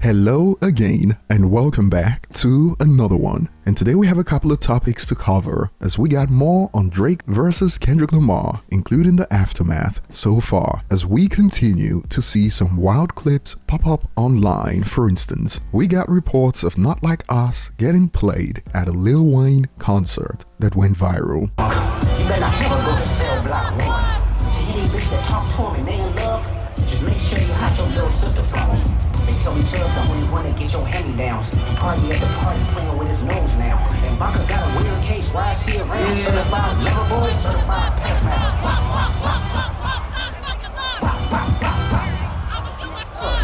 Hello again and welcome back to another one. And today we have a couple of topics to cover as we got more on Drake versus Kendrick Lamar, including the aftermath so far, as we continue to see some wild clips pop up online. For instance, we got reports of Not Like Us getting played at a Lil Wayne concert that went viral. You better not ever go to cell block one. He ain't bitch that talk to him and they in love. Just make sure you hide your little sister from him. They tell me Chubb's the only one that get your hand-me-downs. Party at the party playing with his nose now. And Baka got a weird case, why is he around? Certified lover boy, certified pedophile.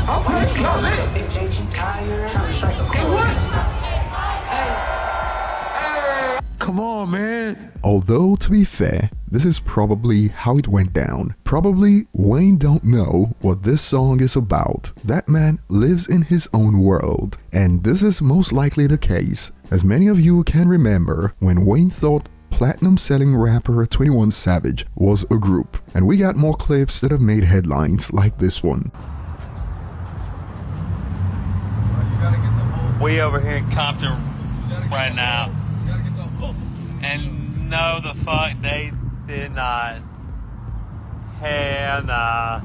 Okay, y'all lit. Bitch, ain't you tired? Trying to strike a chord. Come on, man. Although, to be fair, this is probably how it went down. Probably Wayne don't know what this song is about. That man lives in his own world. And this is most likely the case, as many of you can remember when Wayne thought platinum-selling rapper 21 Savage was a group. And we got more clips that have made headlines like this one. We over here in Compton right now. And no, the fuck, they did not. Hell nah.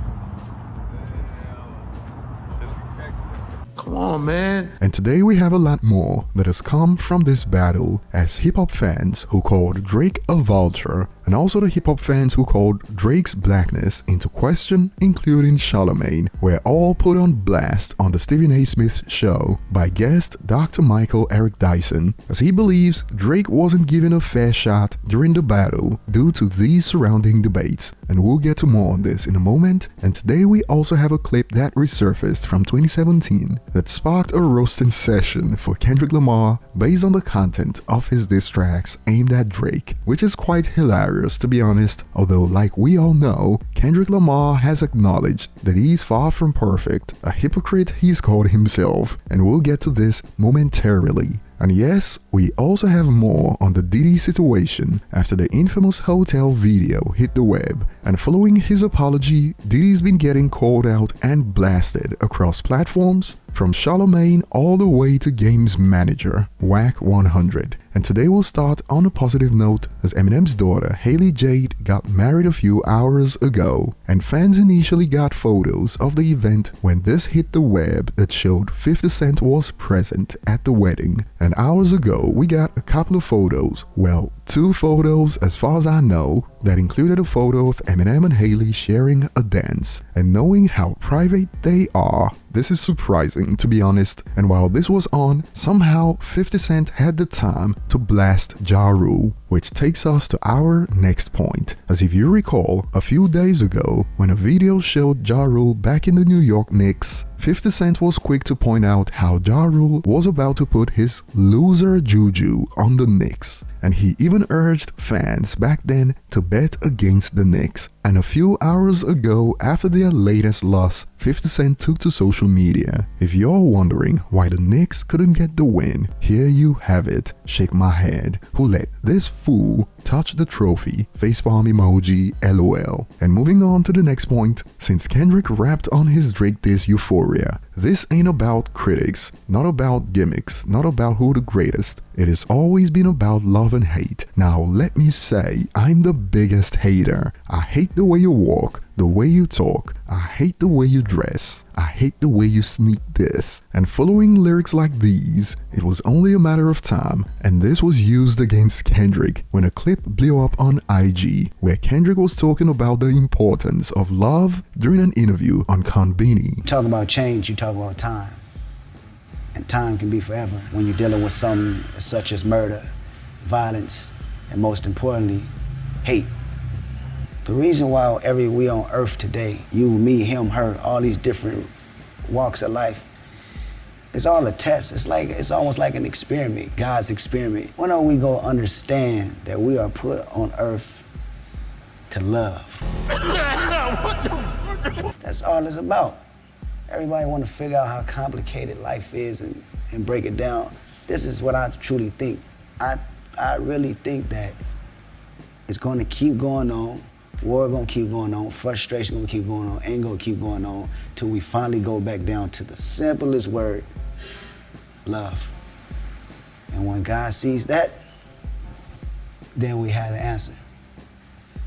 Come on, man. And today we have a lot more that has come from this battle, as hip-hop fans who called Drake a vulture, and also the hip-hop fans who called Drake's blackness into question, including Charlamagne, were all put on blast on the Stephen A. Smith show by guest Dr. Michael Eric Dyson, as he believes Drake wasn't given a fair shot during the battle due to these surrounding debates. And we'll get to more on this in a moment. And today we also have a clip that resurfaced from 2017 that sparked a roasting session for Kendrick Lamar based on the content of his diss tracks aimed at Drake, which is quite hilarious to be honest, although like we all know, Kendrick Lamar has acknowledged that he's far from perfect, a hypocrite he's called himself, and we'll get to this momentarily. And yes, we also have more on the Diddy situation after the infamous hotel video hit the web, and following his apology, Diddy's been getting called out and blasted across platforms, from Charlamagne all the way to games manager Wack 100. And today we'll start on a positive note, as Eminem's daughter Haley Jade got married a few hours ago, and fans initially got photos of the event when this hit the web that showed 50 Cent was present at the wedding. And hours ago we got a couple of photos, well, 2 photos as far as I know, that included a photo of Eminem and Haley sharing a dance. And knowing how private they are, this is surprising to be honest. And while this was on, somehow 50 Cent had the time to blast Ja Rule, which takes us to our next point. As if you recall, a few days ago, when a video showed Ja Rule back in the New York Knicks, 50 Cent was quick to point out how Ja Rule was about to put his loser juju on the Knicks. And he even urged fans back then to bet against the Knicks. And a few hours ago, after their latest loss, 50 Cent took to social media. If you're wondering why the Knicks couldn't get the win, here you have it. Shake my head. Who let this fool touch the trophy? Facepalm emoji, LOL. And moving on to the next point, since Kendrick rapped on his Drake diss Euphoria, this ain't about critics, not about gimmicks, not about who the greatest. It has always been about love and hate. Now let me say, I'm the biggest hater. I hate the way you walk, the way you talk. I hate the way you dress. I hate the way you sneak this. And following lyrics like these, it was only a matter of time, and this was used against Kendrick when a clip blew up on IG, where Kendrick was talking about the importance of love during an interview on Konbini. You talk about change, you talk about time. And time can be forever when you're dealing with something such as murder, violence, and most importantly, hate. The reason why we on earth today, you, me, him, her, all these different walks of life, it's all a test. It's almost like an experiment, God's experiment. When are we gonna understand that we are put on earth to love? That's all it's about. Everybody wanna figure out how complicated life is and break it down. This is what I truly think. I really think that it's gonna keep going on War gonna keep going on, frustration gonna keep going on, anger gonna keep going on, till we finally go back down to the simplest word, love. And when God sees that, then we have the answer.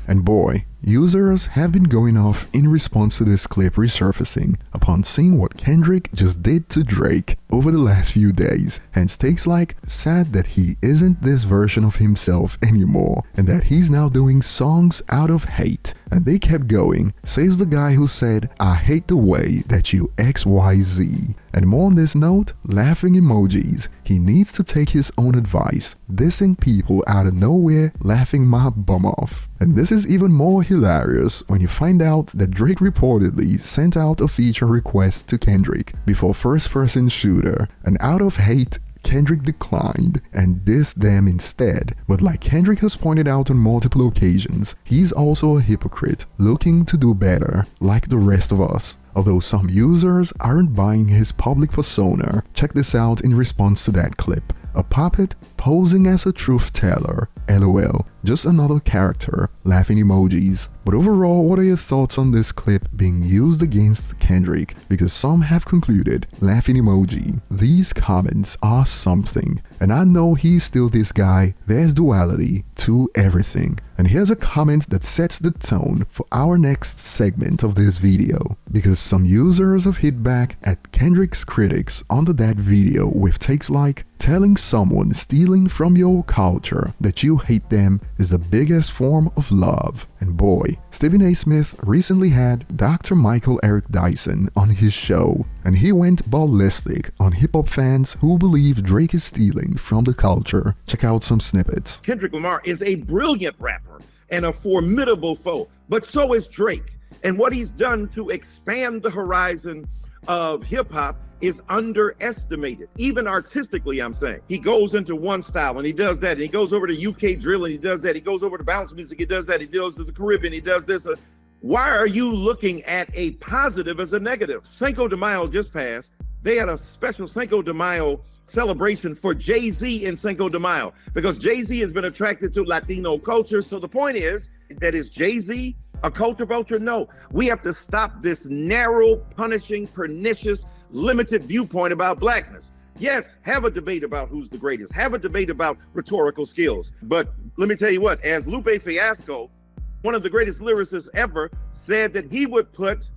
And boy, users have been going off in response to this clip resurfacing upon seeing what Kendrick just did to Drake over the last few days, hence takes like sad that he isn't this version of himself anymore and that he's now doing songs out of hate. And they kept going, says the guy who said, "I hate the way that you XYZ." And more on this note, laughing emojis. He needs to take his own advice, dissing people out of nowhere, laughing my bum off. And this is even more hilarious when you find out that Drake reportedly sent out a feature request to Kendrick before First Person Shooter, and out of hate, Kendrick declined and dissed them instead. But like Kendrick has pointed out on multiple occasions, he's also a hypocrite, looking to do better, like the rest of us. Although some users aren't buying his public persona, check this out in response to that clip. A puppet posing as a truth teller, LOL, just another character, laughing emojis. But overall, what are your thoughts on this clip being used against Kendrick? Because some have concluded, laughing emoji, these comments are something. And I know he's still this guy, there's duality to everything. And here's a comment that sets the tone for our next segment of this video, because some users have hit back at Kendrick's critics under that video with takes like, telling someone stealing from your culture that you hate them is the biggest form of love. And boy, Stephen A. Smith recently had Dr. Michael Eric Dyson on his show, and he went ballistic on hip-hop fans who believe Drake is stealing from the culture. Check out some snippets. Kendrick Lamar is a brilliant rapper and a formidable foe, but so is Drake. And what he's done to expand the horizon of hip-hop is underestimated, even artistically, I'm saying. He goes into one style and he does that, and he goes over to UK drill and he does that, he goes over to bounce music, he does that, he goes to the Caribbean, he does this. Why are you looking at a positive as a negative? Cinco de Mayo just passed. They had a special Cinco de Mayo celebration for Jay-Z in Cinco de Mayo, because Jay-Z has been attracted to Latino culture. So the point is, that is Jay-Z a culture vulture? No. We have to stop this narrow, punishing, pernicious, limited viewpoint about blackness. Yes, have a debate about who's the greatest. Have a debate about rhetorical skills. But let me tell you what, as Lupe Fiasco, one of the greatest lyricists ever, said that he would put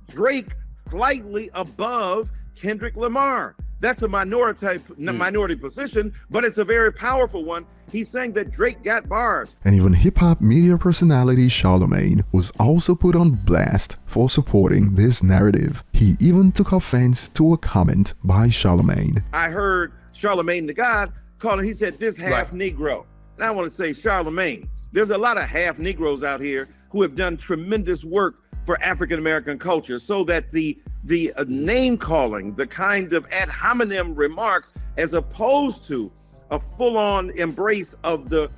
Drake slightly above Kendrick Lamar. That's a minority position, but it's a very powerful one. He's saying that Drake got bars. And even hip-hop media personality Charlamagne was also put on blast for supporting this narrative. He even took offense to a comment by Charlamagne. I heard Charlamagne the God calling, he said, this half Negro. And I want to say, Charlamagne, there's a lot of half Negroes out here who have done tremendous work for African-American culture, so that the name calling, the kind of ad hominem remarks, as opposed to a full-on embrace of the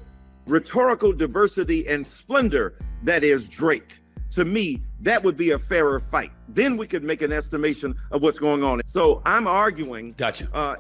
rhetorical diversity and splendor that is Drake. To me, that would be a fairer fight. Then we could make an estimation of what's going on. So I'm arguing,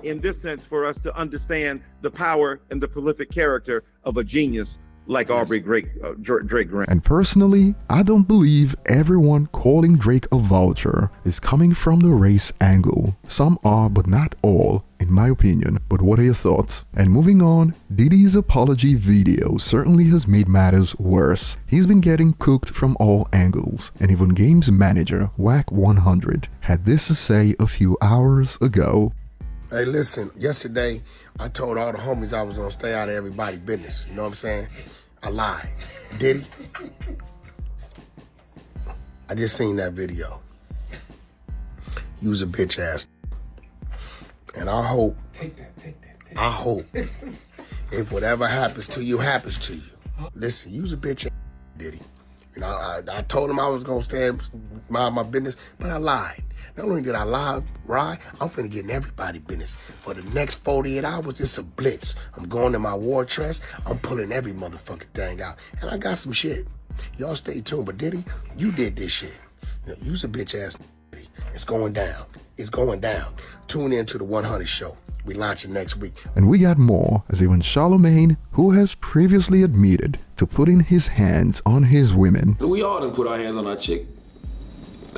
in this sense, for us to understand the power and the prolific character of a genius like Drake Grant. And personally, I don't believe everyone calling Drake a vulture is coming from the race angle. Some are, but not all, in my opinion. But what are your thoughts? And moving on, Diddy's apology video certainly has made matters worse. He's been getting cooked from all angles, and even Game's manager, Wack100, had this to say a few hours ago. Hey, listen, yesterday I told all the homies I was gonna stay out of everybody's business. You know what I'm saying? I lied. Diddy, I just seen that video. You was a bitch ass. And I hope, I hope, if whatever happens to you, happens to you. Listen, you was a bitch ass, Diddy. You know, I told him I was gonna stay and mind my business, but I lied. Not only did I lie, I'm finna get in everybody's business. For the next 48 hours, it's a blitz. I'm going to my war chest. I'm pulling every motherfucking thing out. And I got some shit. Y'all stay tuned. But Diddy, you did this shit. You was a bitch ass. It's going down. It's going down. Tune in to the 100 show. We launch it next week. And we got more, as even Charlamagne, who has previously admitted to putting his hands on his women. We all done put our hands on our chick.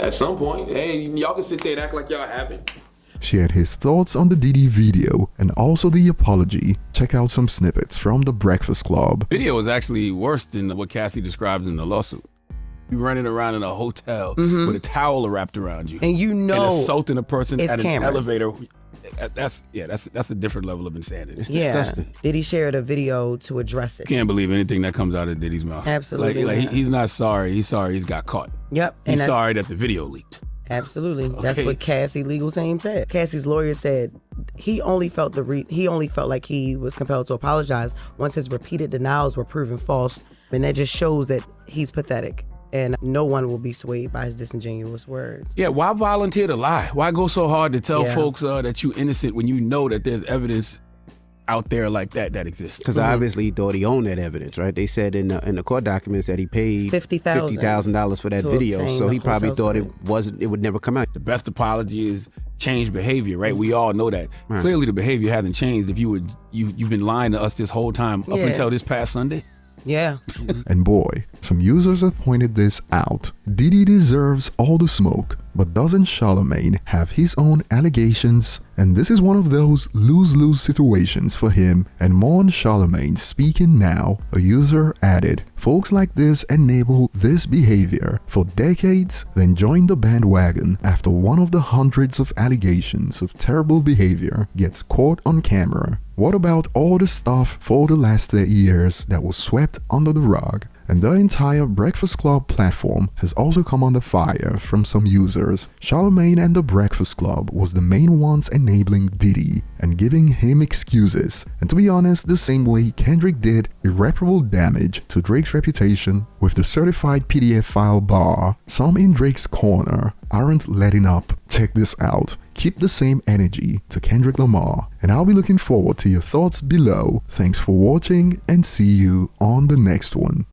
At some point, hey, y'all can sit there and act like y'all haven't. Shared his thoughts on the Diddy video and also the apology. Check out some snippets from The Breakfast Club. Video is actually worse than what Cassie describes in the lawsuit. You running around in a hotel with a towel wrapped around you, and you know, and assaulting a person at an cameras. elevator. That's a different level of insanity. It's disgusting. Diddy shared a video to address it. Can't believe anything that comes out of Diddy's mouth. Absolutely, like he's not sorry. He's sorry he's got caught. Yep, he's sorry that the video leaked. Absolutely, okay. That's what Cassie's legal team said. Cassie's lawyer said he only felt like he was compelled to apologize once his repeated denials were proven false, and that just shows that he's pathetic. And no one will be swayed by his disingenuous words. Yeah, why volunteer to lie? Why go so hard to tell folks that you innocent when you know that there's evidence out there like that exists? Because obviously he thought he owned that evidence, right? They said in the court documents that he paid $50,000 for that video, so he probably thought it would never come out. The best apology is change behavior, right? We all know that. Right. Clearly the behavior hasn't changed if you've been lying to us this whole time up until this past Sunday. Yeah. And boy, some users have pointed this out. Diddy deserves all the smoke, but doesn't Charlamagne have his own allegations? And this is one of those lose-lose situations for him. And more on Charlamagne speaking now, a user added, folks like this enable this behavior for decades, then join the bandwagon after one of the hundreds of allegations of terrible behavior gets caught on camera. What about all the stuff for the last 30 years that was swept under the rug? And the entire Breakfast Club platform has also come under fire from some users. Charlamagne and the Breakfast Club was the main ones enabling Diddy and giving him excuses. And to be honest, the same way Kendrick did irreparable damage to Drake's reputation with the certified PDF file bar, some in Drake's corner aren't letting up. Check this out. Keep the same energy to Kendrick Lamar. And I'll be looking forward to your thoughts below. Thanks for watching and see you on the next one.